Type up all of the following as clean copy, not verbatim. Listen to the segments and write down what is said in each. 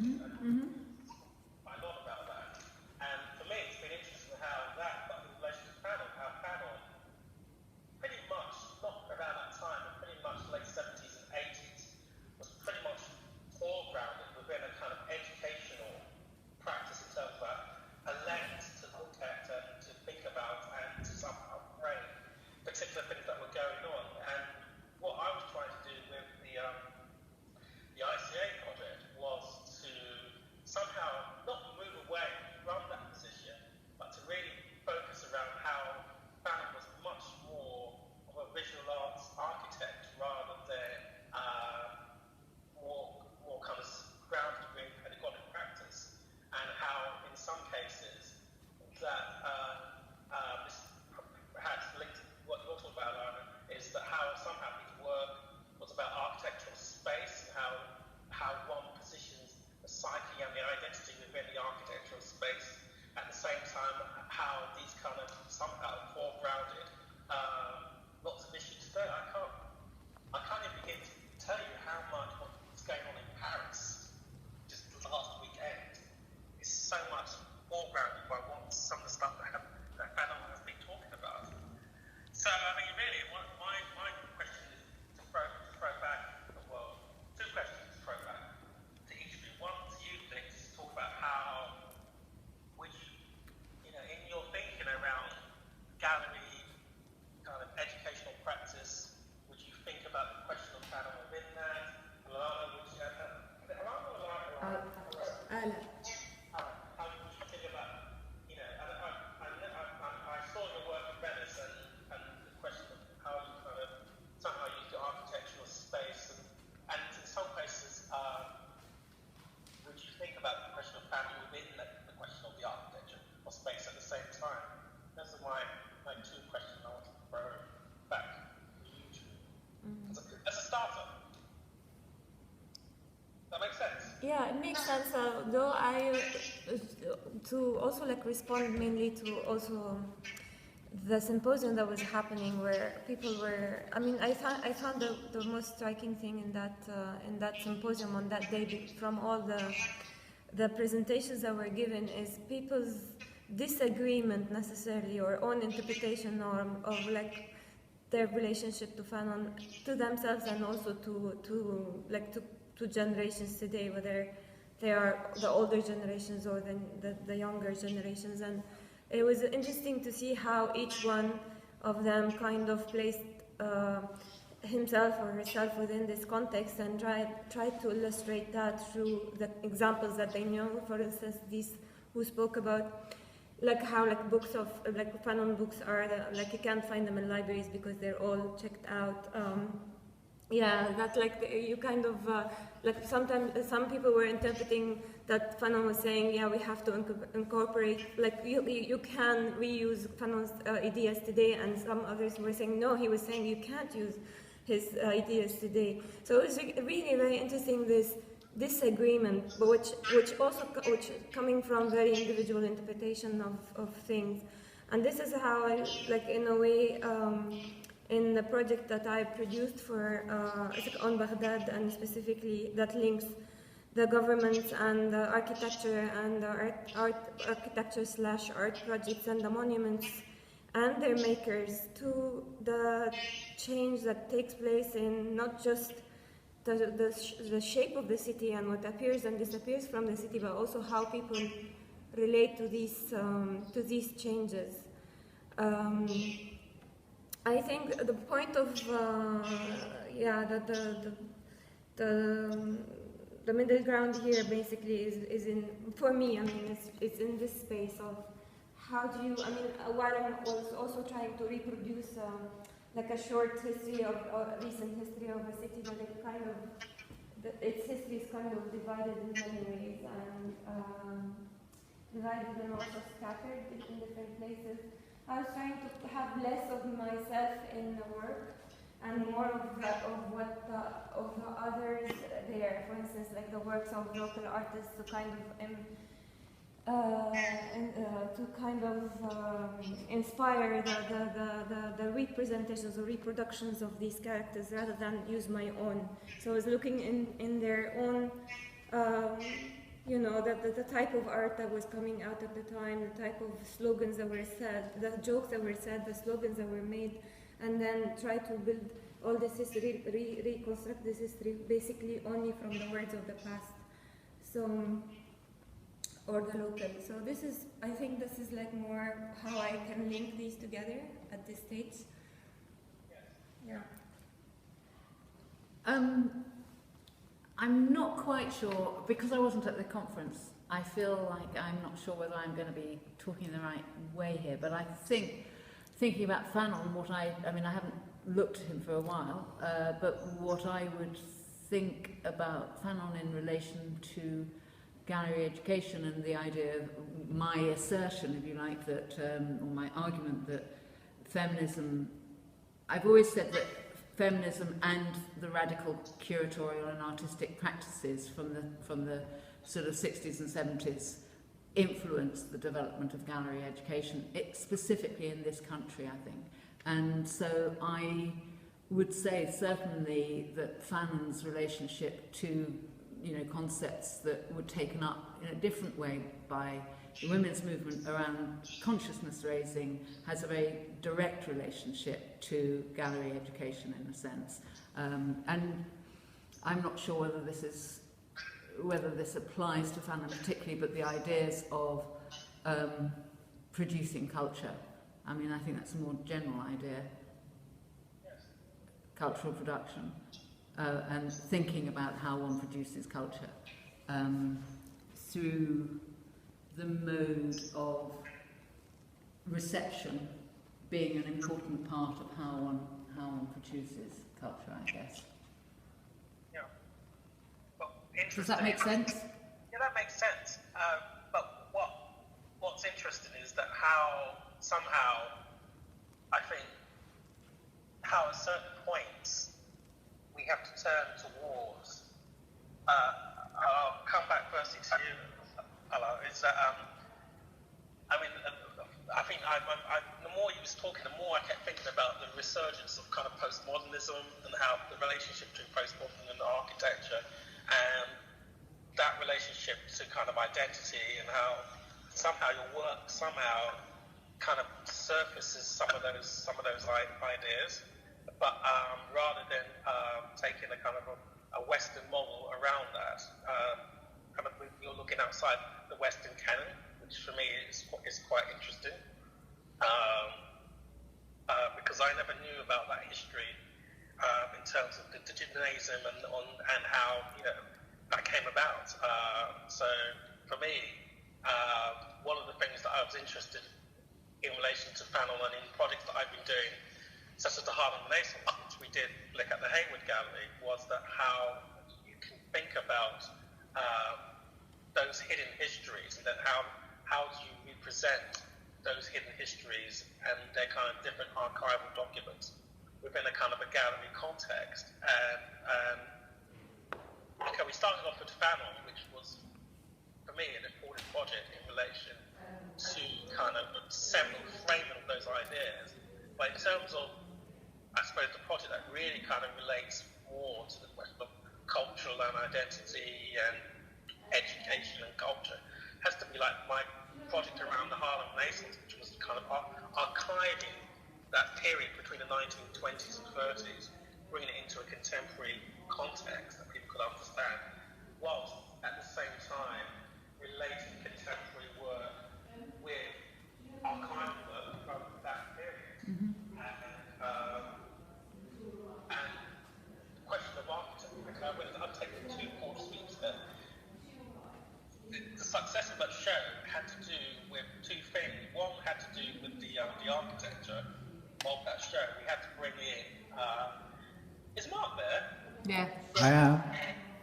a lot about that. And for me, it's been interesting how that, but in relation to panel, how panel pretty much, not around that time, but pretty much late 70s and 80s, was pretty much foregrounded within a kind of educational practice in terms of a lens to look at and to think about and to somehow frame particular things that were going on. And what I was trying to do with the ICA project was to somehow not move away from that position, but to really focus around how Fanon was much more of a visual arts architect rather than more kind of grounded in pedagogic practice, and how in some cases that this perhaps linked to what you're talking about, Alana, is that how somehow his work was about architectural space and how one positions the psyche and the identity within the architectural space. At the same time, how these kind of somehow foregrounded lots of issues today. I can't even begin to tell you how much what's going on in Paris just last weekend is so much foregrounded by what some of the stuff that Fanon has been talking about. So, I mean, really, my question is to throw back, well, two questions to throw back to each of you. One to you, Nick, to talk about how would you know, in your thinking around gallery kind of educational practice, would you think about the question of Fanon within that? Alana, would you Alana or Alana? How would you think about, you know, I saw your work in Venice and the question of how you kind of somehow use the architectural space and in some places, would you think about the question of Fanon within the question of the architecture or space at the same time? Those are my two questions I want to throw back to you two. As a starter. That makes sense? Yeah, it makes sense. Though to also like respond mainly to also the symposium that was happening, where people were. I mean, I found the most striking thing in that symposium on that day, from all the presentations that were given, is people's disagreement necessarily or own interpretation of like their relationship to Fanon, to themselves, and also to generations today, whether they are the older generations or the younger generations. And it was interesting to see how each one of them kind of placed himself or herself within this context and tried to illustrate that through the examples that they know. For instance, these who spoke about like how like books of like Fanon books are like you can't find them in libraries because they're all checked out. Yeah, that like you kind of like sometimes some people were interpreting that Fanon was saying, yeah, we have to incorporate, like you can reuse Fanon's ideas today, and some others were saying no, he was saying you can't use his ideas today. So it was really very interesting, this disagreement, but which coming from very individual interpretation of things. And this is how I, like in a way, in the project that I produced for on Baghdad, and specifically that links the government and the architecture and the architecture/art projects and the monuments and their makers to the change that takes place in not just the shape of the city and what appears and disappears from the city, but also how people relate to these changes. I think the point of the middle ground here basically is in, for me, I mean, it's in this space of how do you, I mean, while I was also trying to reproduce like a short history of recent history of a city, but it kind of, its history is kind of divided in many ways, and divided and also scattered in different places. I was trying to have less of myself in the work and more of the others there. For instance, like the works of local artists to kind of inspire the representations or reproductions of these characters rather than use my own. So I was looking in their own about the type of art that was coming out at the time, the type of slogans that were said, the jokes that were said, the slogans that were made, and then try to build all this history, reconstruct this history basically only from the words of the past, so, or the local. So this is, I think this is like more how I can link these together at this stage. Yeah. I'm not quite sure, because I wasn't at the conference, I feel like I'm not sure whether I'm going to be talking the right way here, but I think, thinking about Fanon, what I mean, I haven't looked at him for a while, but what I would think about Fanon in relation to gallery education and the idea of my assertion, if you like, that, or my argument that feminism, I've always said that feminism and the radical curatorial and artistic practices from the sort of 60s and 70s influenced the development of gallery education, specifically in this country, I think. And so I would say certainly that Fanon's relationship to, you know, concepts that were taken up in a different way by the women's movement around consciousness raising has a very direct relationship to gallery education in a sense. And I'm not sure whether this applies to Fanon particularly, but the ideas of producing culture. I mean, I think that's a more general idea. Cultural production and thinking about how one produces culture through the mode of reception being an important part of how one produces culture, I guess. Yeah. Well, does that make sense? Yeah, that makes sense. But what's interesting is that how somehow I think how at certain points we have to turn towards. I'll come back firstly to you, Ala. Is that I mean, I think the more you was talking, the more I kept thinking about the resurgence of kind of postmodernism and how the relationship between postmodernism and architecture, and that relationship to kind of identity, and how somehow your work somehow kind of surfaces some of those ideas, but rather than taking a kind of a Western model around that, kind of you're looking outside the Western canon, which for me is quite interesting, because I never knew about that history in terms of the gymnasium and how, you know, that came about. So for me, one of the things that I was interested in relation to Fanon and in projects that I've been doing, such as the Harlem Renaissance, which we did look at the Hayward Gallery, was that how you can think about those hidden histories, and then how do you represent those hidden histories and their kind of different archival documents within a kind of a gallery context. And okay, we started off with Fanon, which was for me an important project in relation to kind of several framing of those ideas. But in terms of, I suppose, the project that really kind of relates more to the question of cultural and identity and education and culture, has to be like my project around the Harlem Renaissance, which was kind of archiving that period between the 1920s and 30s, bringing it into a contemporary context that people could understand, whilst at the same time relating contemporary work with archival work from that period. Mm-hmm. And the question of architecture, I've taken two broad sweeps there. The success of that show had to do with two things. One had to do with the architecture of that show. We had to bring in. Is Mark there? Yeah. I am.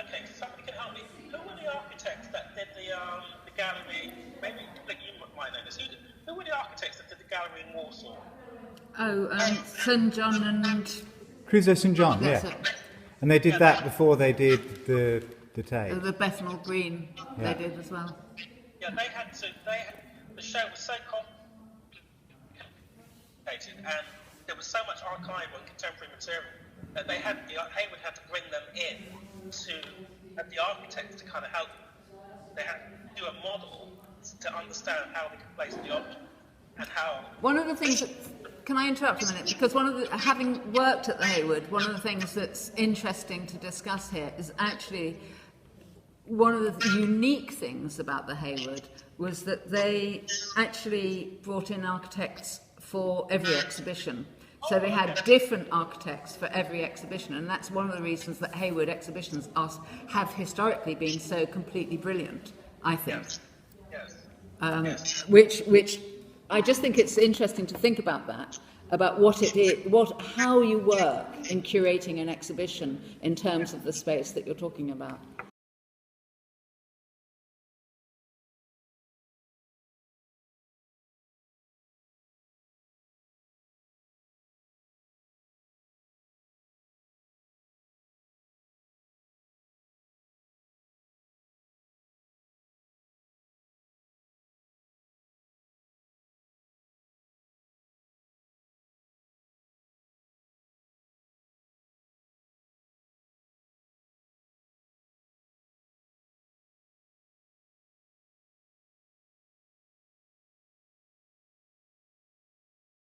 Okay, so somebody can help me. Who were the architects that did the gallery? Maybe you might know this. Who were the architects that did the gallery in Warsaw? Oh, St. John and Crusoe St. John, yeah. And they did that before they did the Tate. The Bethnal Green, they did as well. Yeah, the show was so complicated, and there was so much archival and contemporary material that Hayward had to bring them in to the architects to kind of help. They had understand how they can place the object and how. One of the things that, can I interrupt a minute? Because having worked at the Hayward, one of the things that's interesting to discuss here is actually one of the unique things about the Hayward was that they actually brought in architects for every exhibition. So they had different architects for every exhibition, and that's one of the reasons that Hayward exhibitions have historically been so completely brilliant, I think. Yes. Which I just think it's interesting to think about that, about what it is, how you work in curating an exhibition in terms of the space that you're talking about.